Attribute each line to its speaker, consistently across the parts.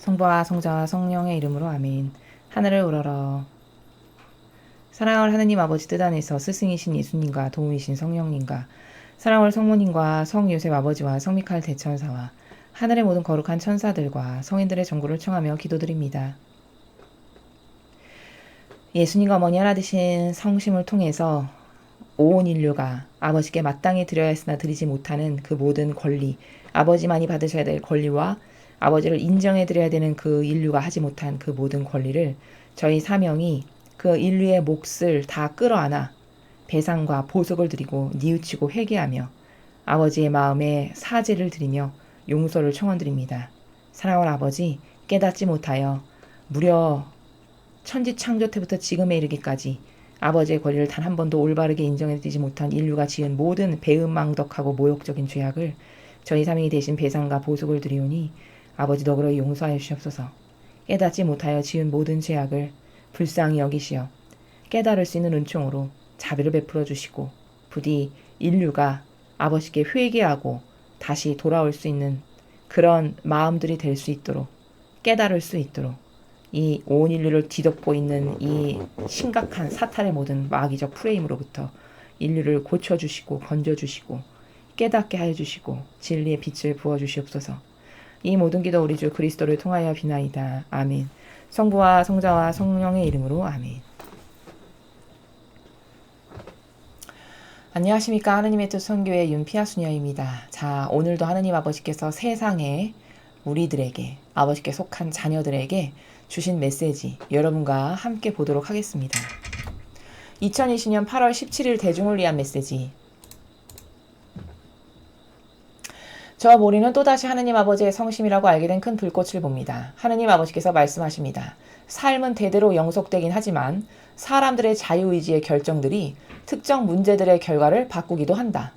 Speaker 1: 성부와 성자와 성령의 이름으로 아멘. 하늘을 우러러. 사랑할 하느님 아버지 뜻 안에서 스승이신 예수님과 도움이신 성령님과 사랑할 성모님과 성요셉 아버지와 성미카엘 대천사와 하늘의 모든 거룩한 천사들과 성인들의 전구를 청하며 기도드립니다. 예수님과 어머니 하나 되신 성심을 통해서 온 인류가 아버지께 마땅히 드려야 했으나 드리지 못하는 그 모든 권리, 아버지만이 받으셔야 될 권리와 아버지를 인정해드려야 되는 그 인류가 하지 못한 그 모든 권리를 저희 사명이 그 인류의 몫을 다 끌어안아 배상과 보석을 드리고 뉘우치고 회개하며 아버지의 마음에 사죄를 드리며 용서를 청원드립니다. 사랑하는 아버지, 깨닫지 못하여 무려 천지창조 때부터 지금에 이르기까지 아버지의 권리를 단 한 번도 올바르게 인정해드리지 못한 인류가 지은 모든 배은망덕하고 모욕적인 죄악을 저희 사명이 대신 배상과 보석을 드리오니 아버지 너그러이 용서하여 주시옵소서. 깨닫지 못하여 지은 모든 죄악을 불쌍히 여기시어 깨달을 수 있는 은총으로 자비를 베풀어 주시고 부디 인류가 아버지께 회개하고 다시 돌아올 수 있는 그런 마음들이 될 수 있도록 깨달을 수 있도록 이 온 인류를 뒤덮고 있는 이 심각한 사탄의 모든 마귀적 프레임으로부터 인류를 고쳐주시고 건져주시고 깨닫게 해주시고 진리의 빛을 부어주시옵소서. 이 모든 기도 우리 주 그리스도를 통하여 비나이다. 아멘. 성부와 성자와 성령의 이름으로 아멘. 안녕하십니까. 하느님의 뜻 선교회 윤피아 수녀입니다. 자, 오늘도 하느님 아버지께서 세상에 우리들에게 아버지께 속한 자녀들에게 주신 메시지 여러분과 함께 보도록 하겠습니다. 2020년 8월 17일 대중을 위한 메시지. 저 모리는 또다시 하느님 아버지의 성심이라고 알게 된 큰 불꽃을 봅니다. 하느님 아버지께서 말씀하십니다. 삶은 대대로 영속되긴 하지만 사람들의 자유의지의 결정들이 특정 문제들의 결과를 바꾸기도 한다.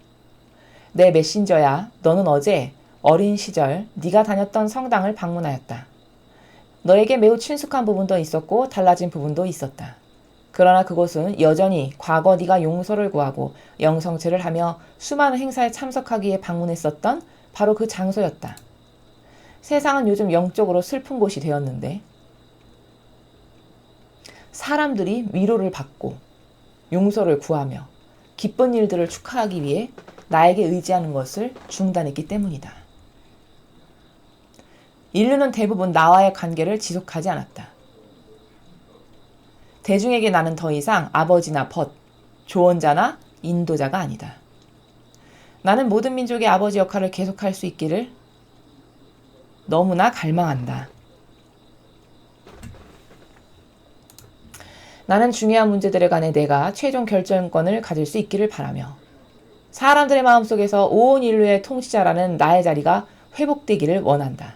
Speaker 1: 내 메신저야, 너는 어제 어린 시절 네가 다녔던 성당을 방문하였다. 너에게 매우 친숙한 부분도 있었고 달라진 부분도 있었다. 그러나 그곳은 여전히 과거 네가 용서를 구하고 영성체를 하며 수많은 행사에 참석하기 위해 방문했었던 바로 그 장소였다. 세상은 요즘 영적으로 슬픈 곳이 되었는데 사람들이 위로를 받고 용서를 구하며 기쁜 일들을 축하하기 위해 나에게 의지하는 것을 중단했기 때문이다. 인류는 대부분 나와의 관계를 지속하지 않았다. 대중에게 나는 더 이상 아버지나 벗, 조언자나 인도자가 아니다. 나는 모든 민족의 아버지 역할을 계속할 수 있기를 너무나 갈망한다. 나는 중요한 문제들에 관해 내가 최종 결정권을 가질 수 있기를 바라며 사람들의 마음속에서 온 인류의 통치자라는 나의 자리가 회복되기를 원한다.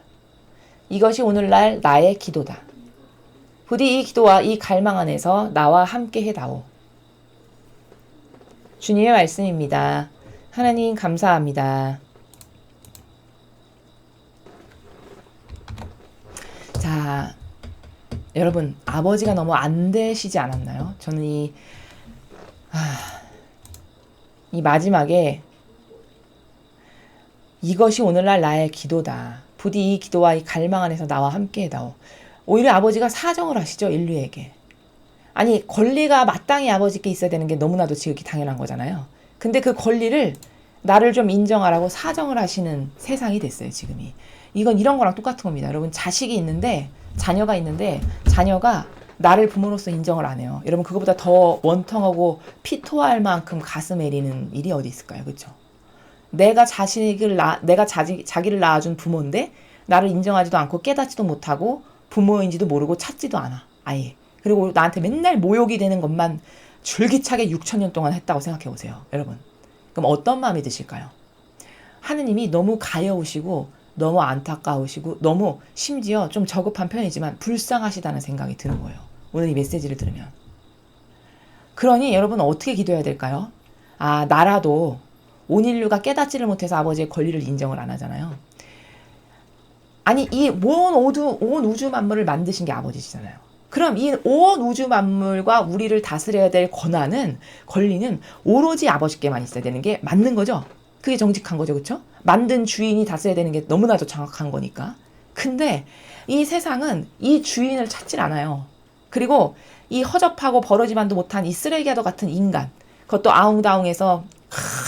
Speaker 1: 이것이 오늘날 나의 기도다. 부디 이 기도와 이 갈망 안에서 나와 함께 해다오. 주님의 말씀입니다. 하나님 감사합니다. 자, 여러분 아버지가 너무 안 되시지 않았나요? 저는 이 마지막에 이것이 오늘날 나의 기도다. 부디 이 기도와 이 갈망 안에서 나와 함께 해다오. 오히려 아버지가 사정을 하시죠. 인류에게. 아니 권리가 마땅히 아버지께 있어야 되는 게 너무나도 지극히 당연한 거잖아요. 근데 그 권리를 나를 좀 인정하라고 사정을 하시는 세상이 됐어요. 지금이. 이건 이런 거랑 똑같은 겁니다. 여러분 자식이 있는데 자녀가 있는데 자녀가 나를 부모로서 인정을 안 해요. 여러분 그거보다 더 원통하고 피 토할 만큼 가슴 애리는 일이 어디 있을까요? 그렇죠? 내가 자기를 낳아준 부모인데 나를 인정하지도 않고 깨닫지도 못하고 부모인지도 모르고 찾지도 않아. 아예. 그리고 나한테 맨날 모욕이 되는 것만 줄기차게 6,000년 동안 했다고 생각해 보세요. 여러분. 그럼 어떤 마음이 드실까요? 하느님이 너무 가여우시고 너무 안타까우시고 너무 심지어 좀 저급한 편이지만 불쌍하시다는 생각이 드는 거예요. 오늘 이 메시지를 들으면. 그러니 여러분 어떻게 기도해야 될까요? 나라도 온 인류가 깨닫지를 못해서 아버지의 권리를 인정을 안 하잖아요. 아니 이 온 우주 만물을 만드신 게 아버지시잖아요. 그럼 이 온 우주 만물과 우리를 다스려야 될 권리는 오로지 아버지께만 있어야 되는 게 맞는 거죠. 그게 정직한 거죠. 그렇죠? 만든 주인이 다스려야 되는 게 너무나도 정확한 거니까. 근데 이 세상은 이 주인을 찾질 않아요. 그리고 이 허접하고 버러지만도 못한 이 쓰레기와도 같은 인간, 그것도 아웅다웅해서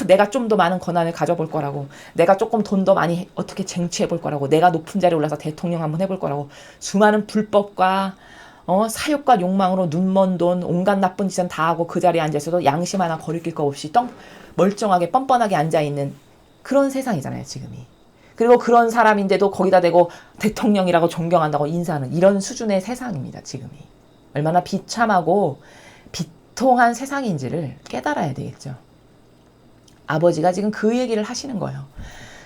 Speaker 1: 내가 좀 더 많은 권한을 가져볼 거라고, 내가 조금 돈 더 많이 어떻게 쟁취해 볼 거라고, 내가 높은 자리에 올라서 대통령 한번 해볼 거라고, 수많은 불법과 사욕과 욕망으로 눈먼 돈, 온갖 나쁜 짓은 다 하고 그 자리에 앉아있어도 양심 하나 거리낄 거 없이 멀쩡하게 뻔뻔하게 앉아있는 그런 세상이잖아요, 지금이. 그리고 그런 사람인데도 거기다 대고 대통령이라고 존경한다고 인사하는 이런 수준의 세상입니다, 지금이. 얼마나 비참하고 비통한 세상인지를 깨달아야 되겠죠. 아버지가 지금 그 얘기를 하시는 거예요.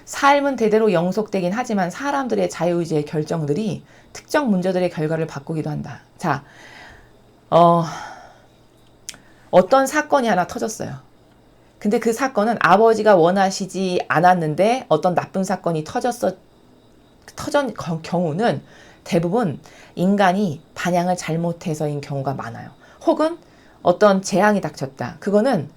Speaker 1: 삶은 대대로 영속되긴 하지만 사람들의 자유의지의 결정들이 특정 문제들의 결과를 바꾸기도 한다. 자, 어떤 사건이 하나 터졌어요. 근데 그 사건은 아버지가 원하시지 않았는데 어떤 나쁜 사건이 터진 경우는 대부분 인간이 반향을 잘못해서인 경우가 많아요. 혹은 어떤 재앙이 닥쳤다. 그거는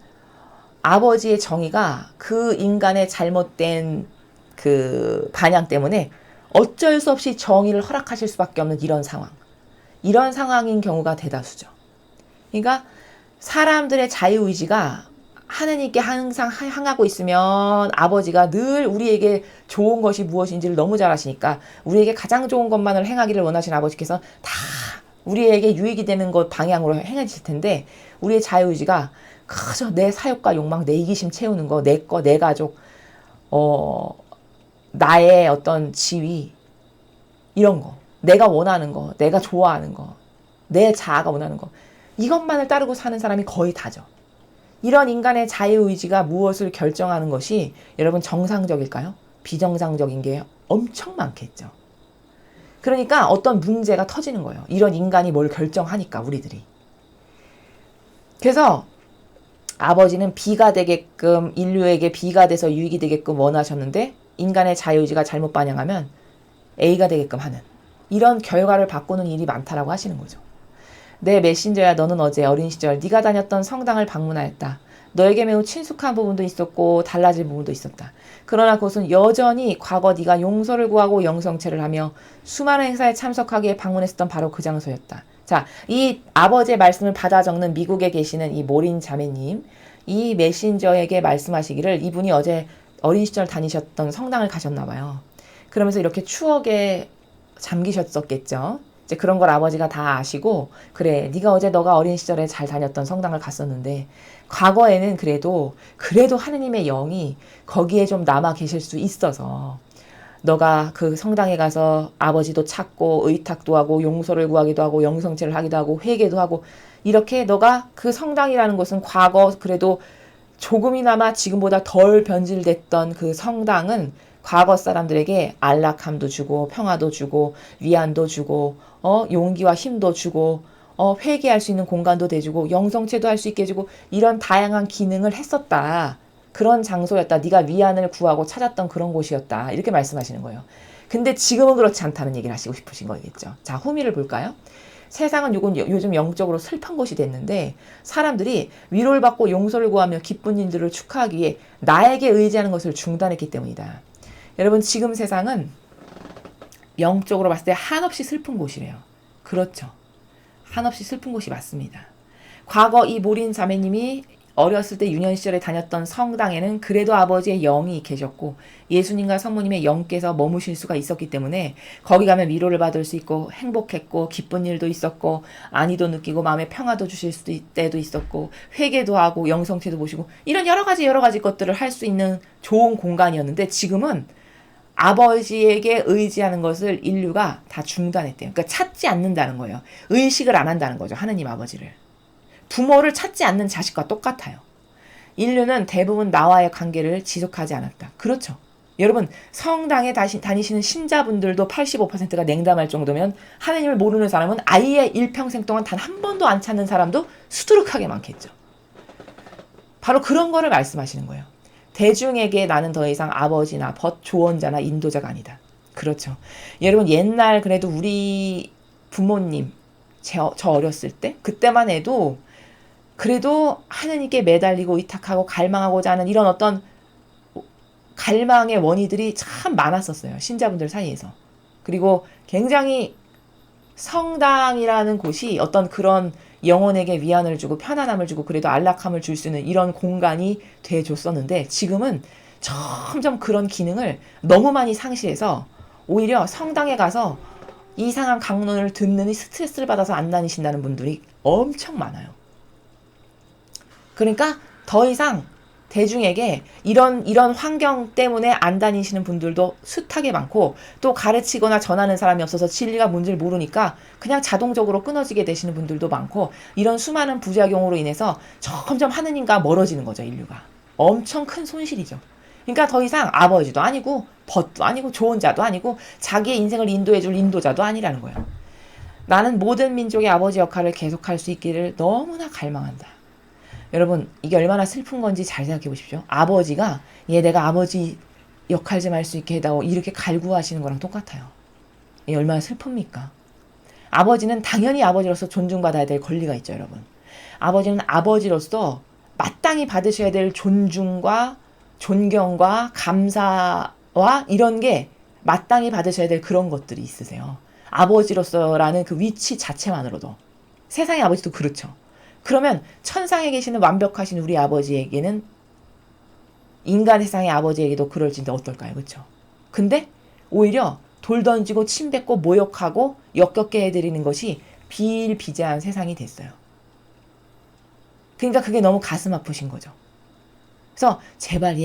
Speaker 1: 아버지의 정의가 그 인간의 잘못된 그 반향 때문에 어쩔 수 없이 정의를 허락하실 수밖에 없는 이런 상황. 이런 상황인 경우가 대다수죠. 그러니까 사람들의 자유의지가 하느님께 항상 향하고 있으면 아버지가 늘 우리에게 좋은 것이 무엇인지를 너무 잘 아시니까 우리에게 가장 좋은 것만을 행하기를 원하시는 아버지께서 다 우리에게 유익이 되는 것 방향으로 행하실 텐데 우리의 자유의지가 그저 내 사욕과 욕망, 내 이기심 채우는 거, 내 거, 내 가족, 나의 어떤 지위, 이런 거, 내가 원하는 거, 내가 좋아하는 거, 내 자아가 원하는 거, 이것만을 따르고 사는 사람이 거의 다죠. 이런 인간의 자유의지가 무엇을 결정하는 것이 여러분 정상적일까요? 비정상적인 게 엄청 많겠죠. 그러니까 어떤 문제가 터지는 거예요. 이런 인간이 뭘 결정하니까 우리들이. 그래서 아버지는 B가 되게끔 인류에게 B가 돼서 유익이 되게끔 원하셨는데 인간의 자유의지가 잘못 반영하면 A가 되게끔 하는 이런 결과를 바꾸는 일이 많다라고 하시는 거죠. 내 메신저야 너는 어제 어린 시절 네가 다녔던 성당을 방문하였다. 너에게 매우 친숙한 부분도 있었고 달라질 부분도 있었다. 그러나 그것은 여전히 과거 네가 용서를 구하고 영성체를 하며 수많은 행사에 참석하기에 방문했었던 바로 그 장소였다. 자, 이 아버지의 말씀을 받아 적는 미국에 계시는 이 모린 자매님, 이 메신저에게 말씀하시기를 이분이 어제 어린 시절 다니셨던 성당을 가셨나 봐요. 그러면서 이렇게 추억에 잠기셨었겠죠. 이제 그런 걸 아버지가 다 아시고 그래 네가 어제 너가 어린 시절에 잘 다녔던 성당을 갔었는데 과거에는 그래도 하느님의 영이 거기에 좀 남아 계실 수 있어서 너가 그 성당에 가서 아버지도 찾고 의탁도 하고 용서를 구하기도 하고 영성체를 하기도 하고 회개도 하고 이렇게 너가 그 성당이라는 것은 과거 그래도 조금이나마 지금보다 덜 변질됐던 그 성당은 과거 사람들에게 안락함도 주고 평화도 주고 위안도 주고 용기와 힘도 주고 회개할 수 있는 공간도 대주고 영성체도 할 수 있게 해주고 이런 다양한 기능을 했었다. 그런 장소였다. 네가 위안을 구하고 찾았던 그런 곳이었다. 이렇게 말씀하시는 거예요. 근데 지금은 그렇지 않다는 얘기를 하시고 싶으신 거겠죠. 자, 후미를 볼까요? 세상은 요즘 영적으로 슬픈 곳이 됐는데 사람들이 위로를 받고 용서를 구하며 기쁜 일들을 축하하기 위해 나에게 의지하는 것을 중단했기 때문이다. 여러분 지금 세상은 영적으로 봤을 때 한없이 슬픈 곳이래요. 그렇죠. 한없이 슬픈 곳이 맞습니다. 과거 이 모린 자매님이 어렸을 때 유년 시절에 다녔던 성당에는 그래도 아버지의 영이 계셨고 예수님과 성모님의 영께서 머무실 수가 있었기 때문에 거기 가면 위로를 받을 수 있고 행복했고 기쁜 일도 있었고 안위도 느끼고 마음의 평화도 주실 때도 있었고 회개도 하고 영성체도 보시고 이런 여러 가지 것들을 할 수 있는 좋은 공간이었는데 지금은 아버지에게 의지하는 것을 인류가 다 중단했대요. 그러니까 찾지 않는다는 거예요. 의식을 안 한다는 거죠. 하느님 아버지를. 부모를 찾지 않는 자식과 똑같아요. 인류는 대부분 나와의 관계를 지속하지 않았다. 그렇죠. 여러분 성당에 다니시는 신자분들도 85%가 냉담할 정도면 하느님을 모르는 사람은 아예 일평생 동안 단 한 번도 안 찾는 사람도 수두룩하게 많겠죠. 바로 그런 거를 말씀하시는 거예요. 대중에게 나는 더 이상 아버지나 조언자나 인도자가 아니다. 그렇죠. 여러분 옛날 그래도 우리 부모님 저 어렸을 때 그때만 해도 그래도 하느님께 매달리고 의탁하고 갈망하고자 하는 이런 어떤 갈망의 원의들이 참 많았었어요. 신자분들 사이에서. 그리고 굉장히 성당이라는 곳이 어떤 그런 영혼에게 위안을 주고 편안함을 주고 그래도 안락함을 줄 수 있는 이런 공간이 돼줬었는데 지금은 점점 그런 기능을 너무 많이 상실해서 오히려 성당에 가서 이상한 강론을 듣느니 스트레스를 받아서 안 다니신다는 분들이 엄청 많아요. 그러니까 더 이상 대중에게 이런 환경 때문에 안 다니시는 분들도 숱하게 많고 또 가르치거나 전하는 사람이 없어서 진리가 뭔지를 모르니까 그냥 자동적으로 끊어지게 되시는 분들도 많고 이런 수많은 부작용으로 인해서 점점 하느님과 멀어지는 거죠. 인류가. 엄청 큰 손실이죠. 그러니까 더 이상 아버지도 아니고 벗도 아니고 좋은 자도 아니고 자기의 인생을 인도해줄 인도자도 아니라는 거예요. 나는 모든 민족의 아버지 역할을 계속할 수 있기를 너무나 갈망한다. 여러분 이게 얼마나 슬픈 건지 잘 생각해 보십시오. 아버지가 내가 아버지 역할 좀 할 수 있게 해다오 이렇게 갈구하시는 거랑 똑같아요. 이게 얼마나 슬픕니까? 아버지는 당연히 아버지로서 존중받아야 될 권리가 있죠. 여러분. 아버지는 아버지로서 마땅히 받으셔야 될 존중과 존경과 감사와 이런 게 마땅히 받으셔야 될 그런 것들이 있으세요. 아버지로서라는 그 위치 자체만으로도. 세상의 아버지도 그렇죠. 그러면 천상에 계시는 완벽하신 우리 아버지에게는 인간 세상의 아버지에게도 그럴진데 어떨까요? 그렇죠? 근데 오히려 돌 던지고 침 뱉고 모욕하고 역겹게 해드리는 것이 비일비재한 세상이 됐어요. 그러니까 그게 너무 가슴 아프신 거죠. 그래서 제발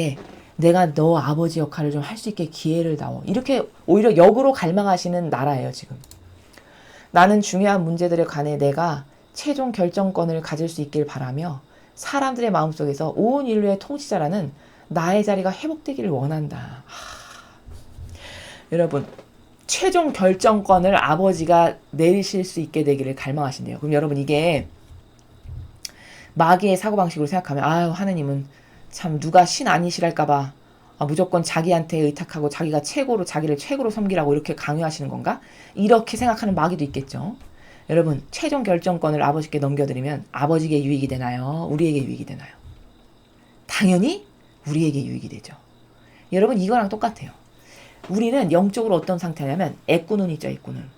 Speaker 1: 내가 너 아버지 역할을 좀 할 수 있게 기회를 다오. 이렇게 오히려 역으로 갈망하시는 나라예요. 지금. 나는 중요한 문제들에 관해 내가 최종 결정권을 가질 수 있길 바라며 사람들의 마음속에서 온 인류의 통치자라는 나의 자리가 회복되기를 원한다. 여러분 최종 결정권을 아버지가 내리실 수 있게 되기를 갈망하신대요. 그럼 여러분 이게 마귀의 사고방식으로 생각하면 하느님은 참 누가 신 아니시랄까봐 무조건 자기한테 의탁하고 자기가 자기를 최고로 섬기라고 이렇게 강요하시는 건가? 이렇게 생각하는 마귀도 있겠죠. 여러분 최종 결정권을 아버지께 넘겨드리면 아버지에게 유익이 되나요? 우리에게 유익이 되나요? 당연히 우리에게 유익이 되죠. 여러분 이거랑 똑같아요. 우리는 영적으로 어떤 상태냐면 애꾸눈 있죠. 애꾸눈.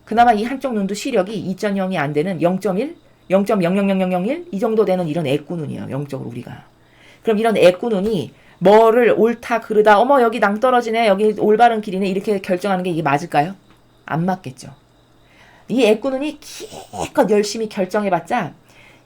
Speaker 1: 그나마 이 한쪽 눈도 시력이 2.0이 안 되는 0.1, 0.00001 이 정도 되는 이런 애꾸눈이에요. 영적으로 우리가. 그럼 이런 애꾸눈이 뭐를 옳다 그르다 여기 낭떠러지네 여기 올바른 길이네 이렇게 결정하는 게 이게 맞을까요? 안 맞겠죠. 이 애꾸눈이 기껏 열심히 결정해봤자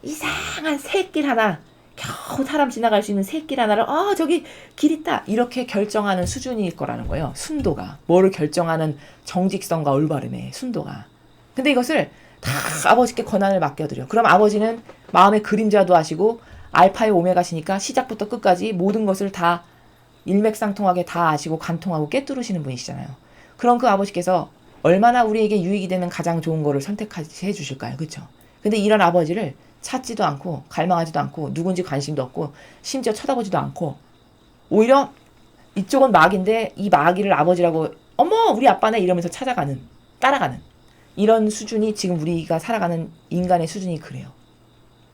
Speaker 1: 이상한 새길 하나 겨우 사람 지나갈 수 있는 새길 하나를 저기 길 있다 이렇게 결정하는 수준일 거라는 거예요. 순도가. 뭐를 결정하는 정직성과 올바름의 순도가. 근데 이것을 다 아버지께 권한을 맡겨드려. 그럼 아버지는 마음의 그림자도 하시고 알파의 오메가시니까 시작부터 끝까지 모든 것을 다 일맥상통하게 다 아시고 관통하고 꿰뚫으시는 분이시잖아요. 그럼 그 아버지께서 얼마나 우리에게 유익이 되는 가장 좋은 거를 선택해 주실까요? 그렇죠? 근데 이런 아버지를 찾지도 않고 갈망하지도 않고 누군지 관심도 없고 심지어 쳐다보지도 않고 오히려 이쪽은 마귀인데 이 마귀를 아버지라고 우리 아빠네 이러면서 따라가는 이런 수준이 지금 우리가 살아가는 인간의 수준이 그래요.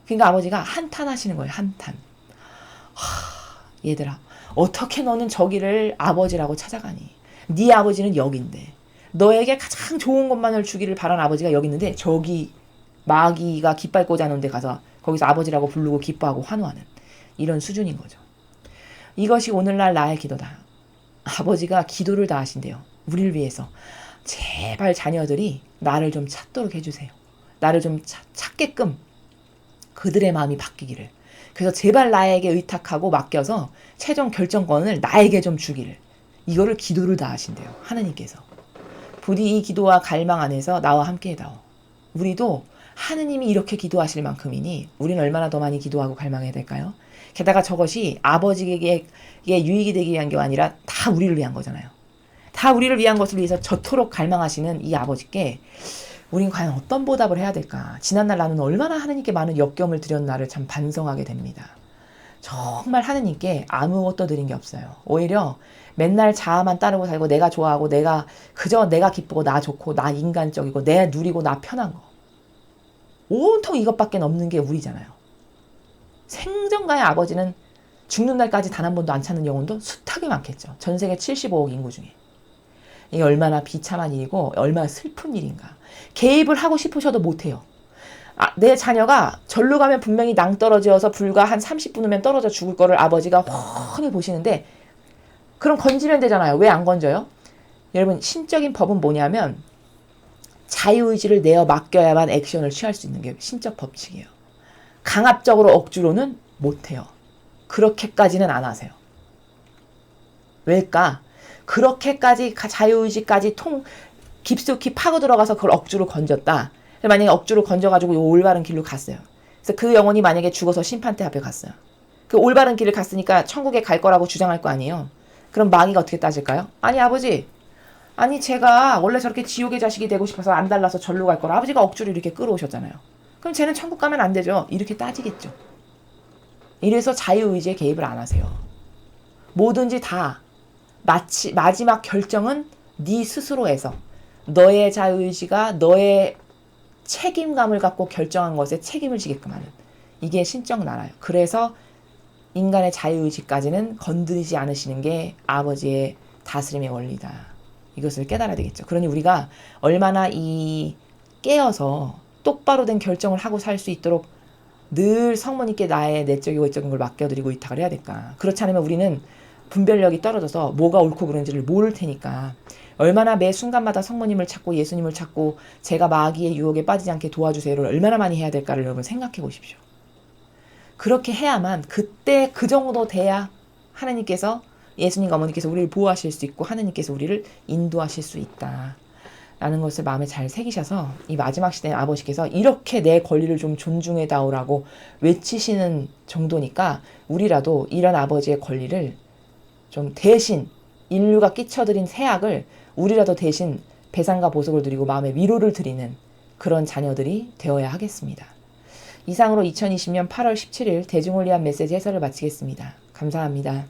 Speaker 1: 그러니까 아버지가 한탄하시는 거예요. 한탄. 얘들아 어떻게 너는 저기를 아버지라고 찾아가니? 네 아버지는 여기인데 너에게 가장 좋은 것만을 주기를 바라는 아버지가 여기 있는데 저기 마귀가 깃발 꽂아놓은 데 가서 거기서 아버지라고 부르고 기뻐하고 환호하는 이런 수준인 거죠. 이것이 오늘날 나의 기도다. 아버지가 기도를 다 하신대요. 우리를 위해서. 제발 자녀들이 나를 좀 찾도록 해주세요. 나를 좀 찾게끔 그들의 마음이 바뀌기를. 그래서 제발 나에게 의탁하고 맡겨서 최종 결정권을 나에게 좀 주기를. 이거를 기도를 다 하신대요. 하느님께서. 부디 이 기도와 갈망 안에서 나와 함께 해다오. 우리도 하느님이 이렇게 기도하실 만큼이니 우리는 얼마나 더 많이 기도하고 갈망해야 될까요? 게다가 저것이 아버지에게 유익이 되기 위한 게 아니라 다 우리를 위한 거잖아요. 다 우리를 위한 것을 위해서 저토록 갈망하시는 이 아버지께 우린 과연 어떤 보답을 해야 될까? 지난날 나는 얼마나 하느님께 많은 역경을 드렸나를 참 반성하게 됩니다. 정말 하느님께 아무것도 드린 게 없어요. 오히려 맨날 자아만 따르고 살고 내가 좋아하고 그저 내가 기쁘고 나 좋고 나 인간적이고 내 누리고 나 편한 거. 온통 이것밖에 없는 게 우리잖아요. 생전가의 아버지는 죽는 날까지 단 한 번도 안 찾는 영혼도 숱하게 많겠죠. 전 세계 75억 인구 중에. 이게 얼마나 비참한 일이고 얼마나 슬픈 일인가. 개입을 하고 싶으셔도 못해요. 내 자녀가 절로 가면 분명히 낭떠러지어서 불과 한 30분 후면 떨어져 죽을 거를 아버지가 훤히 보시는데 그럼 건지면 되잖아요. 왜 안 건져요? 여러분 신적인 법은 뭐냐면 자유의지를 내어 맡겨야만 액션을 취할 수 있는 게 신적 법칙이에요. 강압적으로 억지로는 못해요. 그렇게까지는 안 하세요. 왜일까? 그렇게까지 자유의지까지 깊숙이 파고 들어가서 그걸 억지로 건졌다. 만약에 억지로 건져가지고 이 올바른 길로 갔어요. 그래서 그 영혼이 만약에 죽어서 심판대 앞에 갔어요. 그 올바른 길을 갔으니까 천국에 갈 거라고 주장할 거 아니에요. 그럼 마귀가 어떻게 따질까요? 아니 아버지, 아니 제가 원래 저렇게 지옥의 자식이 되고 싶어서 안 달라서 절로 갈 거라 아버지가 억지로 이렇게 끌어오셨잖아요. 그럼 쟤는 천국 가면 안 되죠. 이렇게 따지겠죠. 이래서 자유의지에 개입을 안 하세요. 뭐든지 다 마지막 결정은 네 스스로에서 너의 자유의지가 너의 책임감을 갖고 결정한 것에 책임을 지게끔 하는 이게 신적 나라예요. 그래서 인간의 자유의지까지는 건드리지 않으시는 게 아버지의 다스림의 원리다. 이것을 깨달아야 되겠죠. 그러니 우리가 얼마나 깨어서 똑바로 된 결정을 하고 살 수 있도록 늘 성모님께 나의 내적이고 외적인 걸 맡겨드리고 의탁을 해야 될까. 그렇지 않으면 우리는 분별력이 떨어져서 뭐가 옳고 그른지를 모를 테니까 얼마나 매 순간마다 성모님을 찾고 예수님을 찾고 제가 마귀의 유혹에 빠지지 않게 도와주세요를 얼마나 많이 해야 될까를 여러분 생각해 보십시오. 그렇게 해야만 그때 그 정도 돼야 하나님께서 예수님과 어머니께서 우리를 보호하실 수 있고 하나님께서 우리를 인도하실 수 있다. 라는 것을 마음에 잘 새기셔서 이 마지막 시대의 아버지께서 이렇게 내 권리를 좀 존중해다오라고 외치시는 정도니까 우리라도 이런 아버지의 권리를 좀 대신 인류가 끼쳐드린 세악을 우리라도 대신 배상과 보석을 드리고 마음의 위로를 드리는 그런 자녀들이 되어야 하겠습니다. 이상으로 2020년 8월 17일 대중을 위한 메시지 해설을 마치겠습니다. 감사합니다.